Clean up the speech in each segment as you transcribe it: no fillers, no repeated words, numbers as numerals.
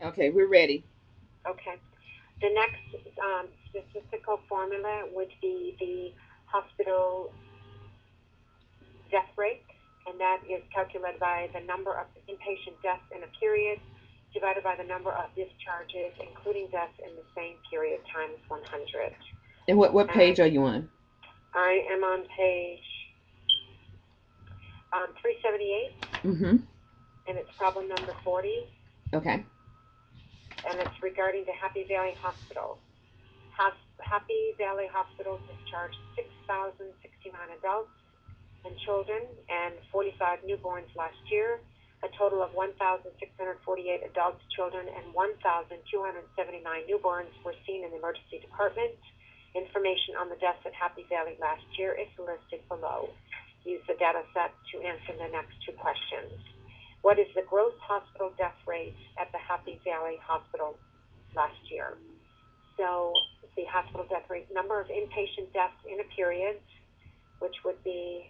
Okay, we're ready. Okay. The next statistical formula would be the hospital death rate, and that is calculated by the number of inpatient deaths in a period divided by the number of discharges, including deaths in the same period, times 100. And what And page are you on? I am on page 378, Mm-hmm. and it's problem number 40, Okay. and it's regarding the Happy Valley Hospital. Happy Valley Hospital discharged 6,069 adults and children and 45 newborns last year. A total of 1,648 adults, children, and 1,279 newborns were seen in the emergency department. Information on the deaths at Happy Valley last year is listed below. Use the data set to answer the next two questions. What is the gross hospital death rate at the Happy Valley Hospital last year? So the hospital death rate, number of inpatient deaths in a period, which would be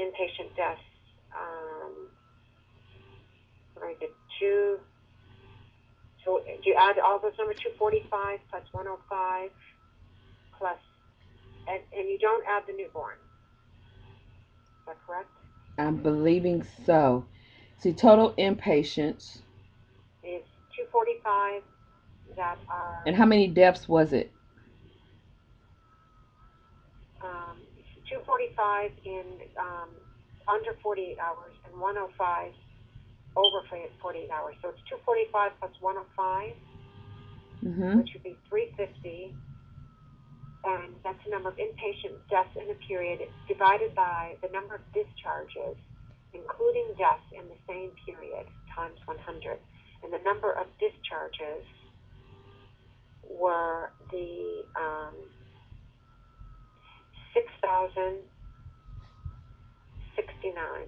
inpatient deaths. I did two. So do you add all those numbers? 245 plus 105 plus, and you don't add the newborn. Is that correct? I'm believing so. See, total inpatients. Is 245 that And are how many deaths was it? um, 245 in under 48 hours and 105 over 48 hours. So it's 245 plus 105, Mm-hmm. which would be 350, and that's the number of inpatient deaths in a period divided by the number of discharges, including deaths in the same period, times 100. And the number of discharges were the 6,069.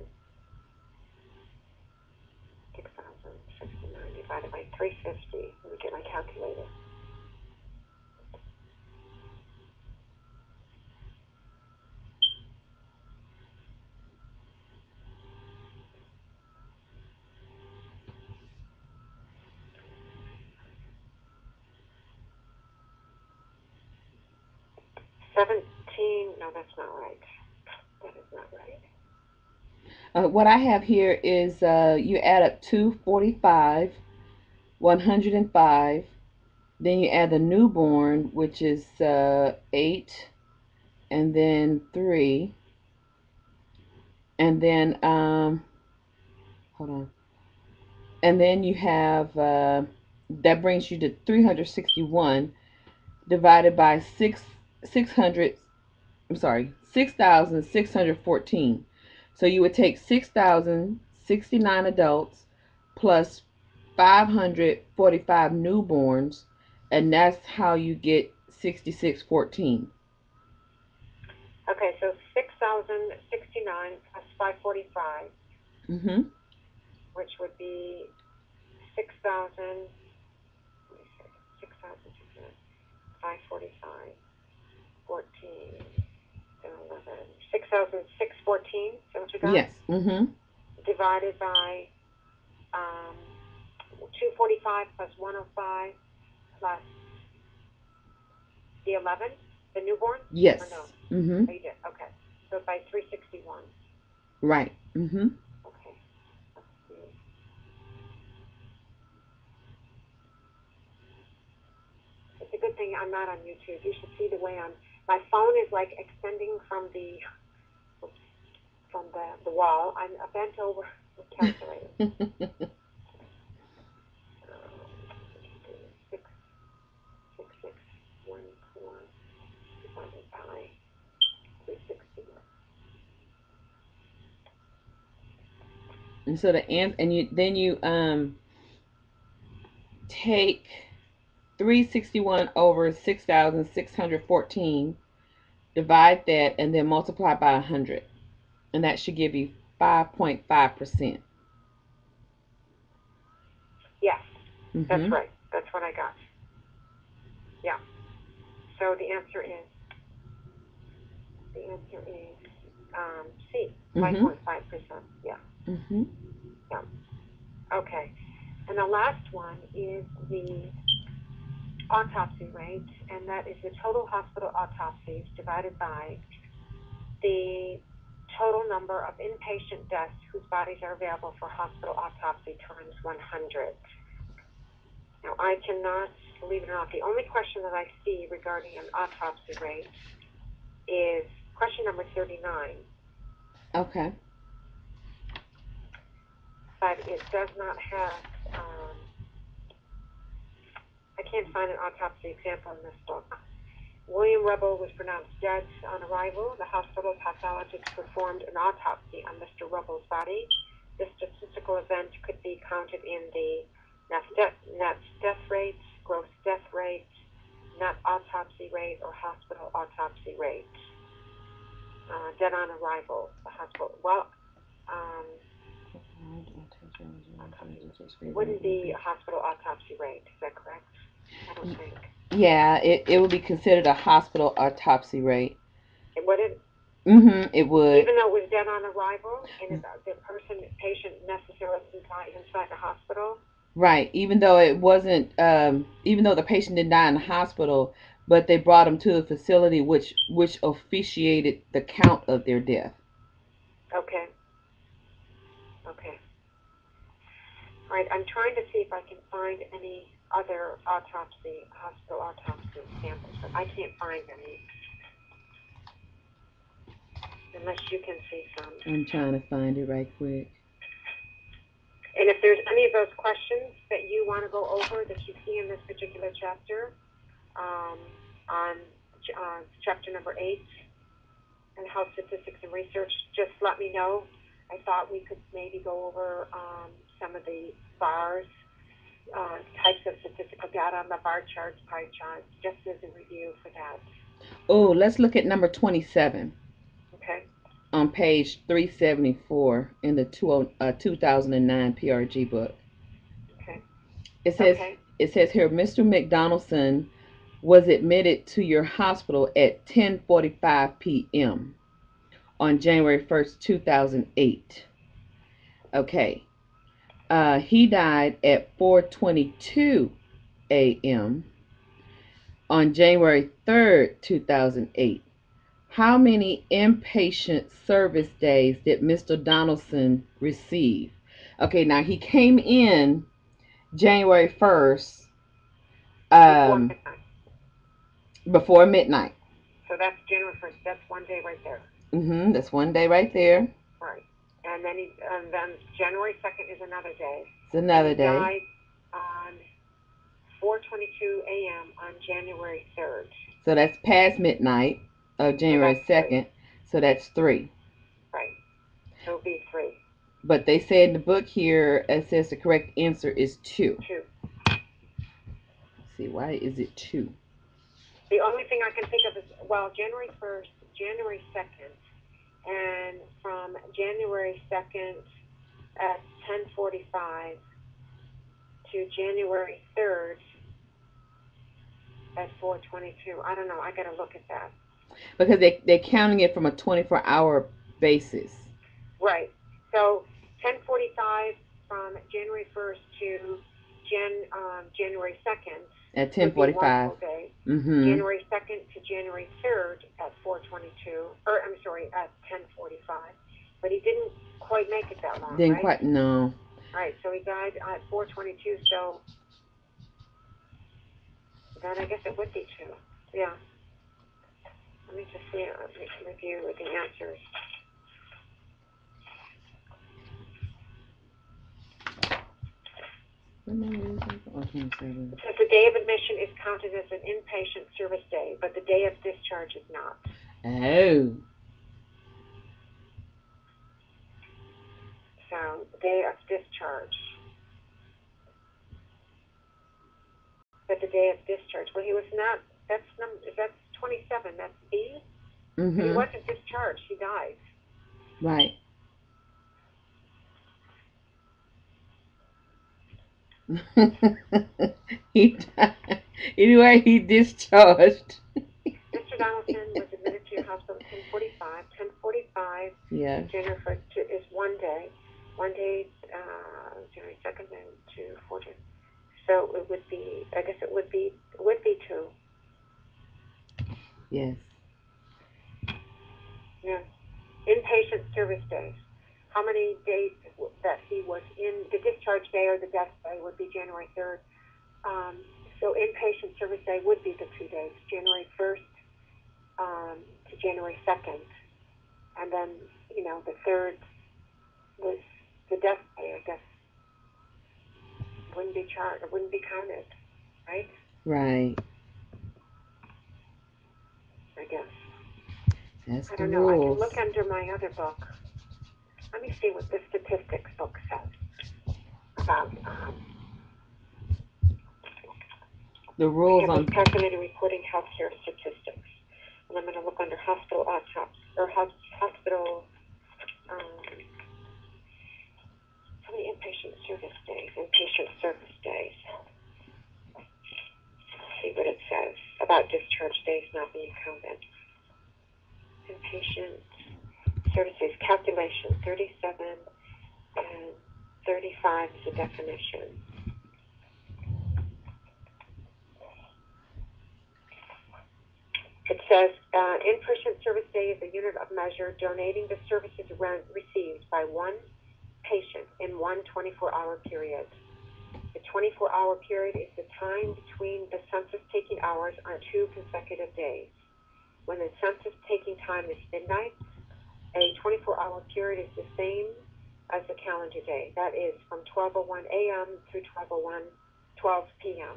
6,069 divided by 350. Let me get my calculator. 17. No, that's not right. That is not right. What I have here is you add up 245, 105. Then you add the newborn, which is 8, and then 3. And then, hold on. And then you have, that brings you to 361 divided by 600, I'm sorry, 6,614. So you would take 6,069 adults plus 545 newborns, and that's how you get 6614. Okay, so 6,069 plus 545, Mm-hmm. which would be 6,000. 6,600, 545, 14, 11, 6,614. Is that what you got? Yes. Mm-hmm. Divided by um, 245 plus 105 plus the 11, the newborn? Or no? Yes. Mm-hmm. Oh, you did. Okay. So by 361. Right. Mm-hmm. Okay. Let's see. It's a good thing I'm not on YouTube. You should see the way my phone is like extending from the wall. I'm bent over the calculator. Six, six, six, 1, 4 divided by 360. And so the and you then you take 361 over 6,614, divide that, and then multiply by 100, and that should give you 5.5%. Yes, that's Mm-hmm. right. That's what I got. Yeah. So the answer is C, Mm-hmm. 5.5%. Yeah. Mm-hmm. Yeah. Okay. And the last one is the autopsy rate, and that is the total hospital autopsies divided by the total number of inpatient deaths whose bodies are available for hospital autopsy times 100. Now, I cannot, believe it or not, the only question that I see regarding an autopsy rate is question number 39. Okay. But it does not have, I can't find an autopsy example in this book. William Rebel was pronounced dead on arrival. The hospital pathologist performed an autopsy on Mr. Rebel's body. This statistical event could be counted in the net death rate, gross death rate, net autopsy rate, or hospital autopsy rate. Dead on arrival, the hospital. Well, it wouldn't be a hospital autopsy rate. Is that correct? I don't think. Yeah, it would be considered a hospital autopsy rate. It wouldn't. It would. Even though it was dead on arrival, and the patient necessarily didn't die inside the hospital. Right. Even though it wasn't, even though the patient didn't die in the hospital, but they brought him to the facility, which officiated the count of their death. Okay. Okay. All right. I'm trying to see if I can find any other hospital autopsy samples, but I can't find any. Unless you can see some. I'm trying to find it right quick. And if there's any of those questions that you want to go over that you see in this particular chapter, on chapter number 8, and health statistics and research, just let me know. I thought we could maybe go over some of the bars, types of statistical data on the bar charts, pie charts, just as a review for that. Oh, let's look at number 27. Okay. On page 374 in the 2009 PRG book. Okay. It says here, Mr. McDonaldson was admitted to your hospital at 10:45 p.m. on January 1st, 2008. Okay. He died at 4:22 a.m. on January 3rd, 2008. How many inpatient service days did Mr. Donaldson receive? Okay, now he came in January 1st, before midnight. So that's January 1st. That's one day right there. That's one day right there. Right. And then January 2nd is another day. It's another day. He died on 4:22 a.m. on January 3rd. So that's past midnight of January 2nd. So that's 3. Right. So it'll be 3. But they say in the book here, it says the correct answer is 2. 2. Let's see, why is it 2? The only thing I can think of is, well, January 1st, January 2nd, and from January 2nd at 10:45 to January 3rd at 4:22. I don't know. I got to look at that. Because they're counting it from a 24-hour basis. Right. So 10:45 from January 1st to January 2nd. At 10:45. January 2nd to January 3rd at 4:22. Or I'm sorry, at 10:45. But he didn't quite make it that long. Didn't quite. No. Right. So he died at 4:22. So then I guess it would be 2. Yeah. Let me just see. Let me review the answers. It says the day of admission is counted as an inpatient service day, but the day of discharge is not. Oh. So the day of discharge. But the day of discharge. Well, he was not. That's 27. That's B. He wasn't discharged. He died. Right. He died. Anyway, he discharged. Mr. Donaldson was admitted to your hospital at 10:45. 10:45. Yeah. January 1st is one day. One day, January 2nd and 2, 14. So it would be, I guess it would be 2. Yes. Yeah. Inpatient service days. How many days that he was in, the discharge day or the death day would be January 3rd. So inpatient service day would be the 2 days, January 1st to January 2nd. And then, the 3rd was the death day, I guess. Wouldn't be counted, right? Right. I guess. That's I the don't know. I can rules. look under my other book. Let me see what the statistics book says about The rules on calculated reporting healthcare statistics. And I'm going to look under hospital autopsy or hospital. How many inpatient service days? Inpatient service days. See what it says about discharge days not being counted. Inpatient services calculation 37 and 35 is the definition. It says in-person service day is a unit of measure donating the services received by one patient in one 24-hour period. The 24-hour period is the time between the census-taking hours on 2 consecutive days. When the census-taking time is midnight, a 24-hour period is the same as the calendar day. That is from 12:01 a.m. through 12 p.m.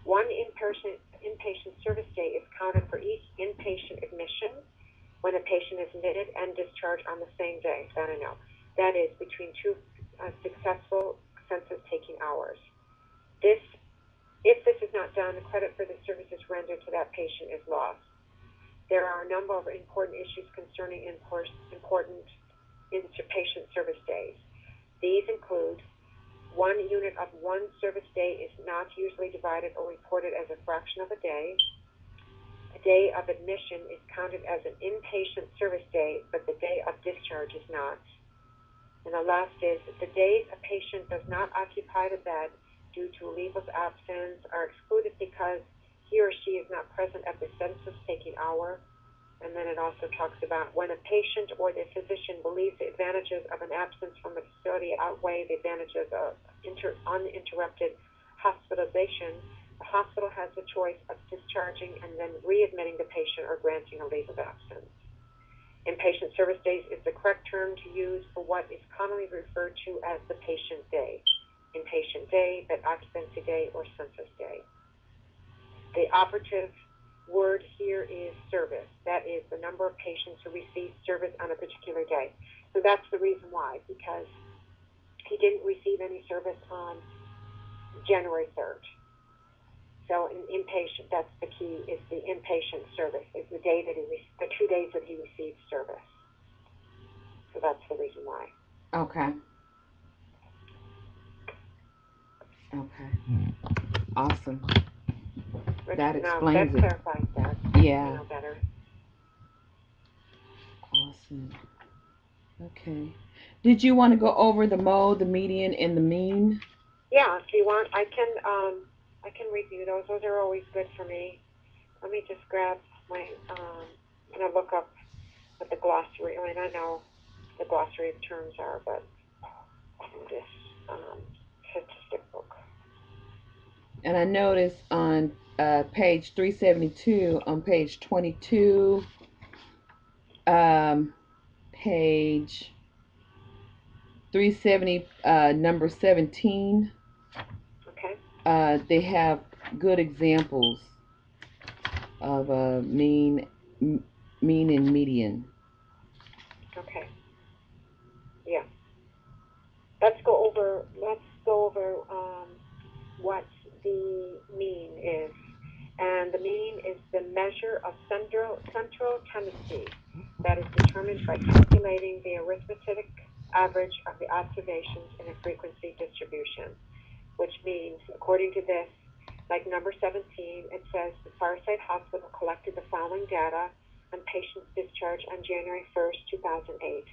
One inpatient service day is counted for each inpatient admission when a patient is admitted and discharged on the same day. That I know. That is between 2 successful census-taking hours. If this is not done, the credit for the services rendered to that patient is lost. There are a number of important issues concerning important inpatient service days. These include 1 unit of 1 service day is not usually divided or reported as a fraction of a day. A day of admission is counted as an inpatient service day, but the day of discharge is not. And the last is the days a patient does not occupy the bed due to leave of absence are excluded because he or she is not present at the census-taking hour. And then it also talks about when a patient or the physician believes the advantages of an absence from the facility outweigh the advantages of uninterrupted hospitalization, the hospital has the choice of discharging and then readmitting the patient or granting a leave of absence. Inpatient service days is the correct term to use for what is commonly referred to as the patient day, inpatient day, bed occupancy day, or census day. The operative word here is service. That is the number of patients who receive service on a particular day. So that's the reason why, because he didn't receive any service on January 3rd. So in inpatient, that's the key, is the inpatient service, is the day that the 2 days that he received service. So that's the reason why. Okay. Okay. Awesome. That explains it. That clarifies that. Yeah. Better. Awesome. Okay. Did you want to go over the mode, the median, and the mean? Yeah, if you want, I can review those. Those are always good for me. Let me just grab my, I'm going to look up what the glossary, I know the glossary of terms are, but in this statistic book. And I noticed on page 372, on page 22, page 370, number 17, Okay. they have good examples of mean and median. Okay. Yeah. Let's go over what the mean is. And the mean is the measure of central tendency that is determined by calculating the arithmetic average of the observations in a frequency distribution, which means, according to this, like number 17, it says the Fireside Hospital collected the following data on patients discharged on January 1st, 2008.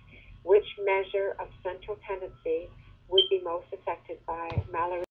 Which measure of central tendency would be most affected by malarial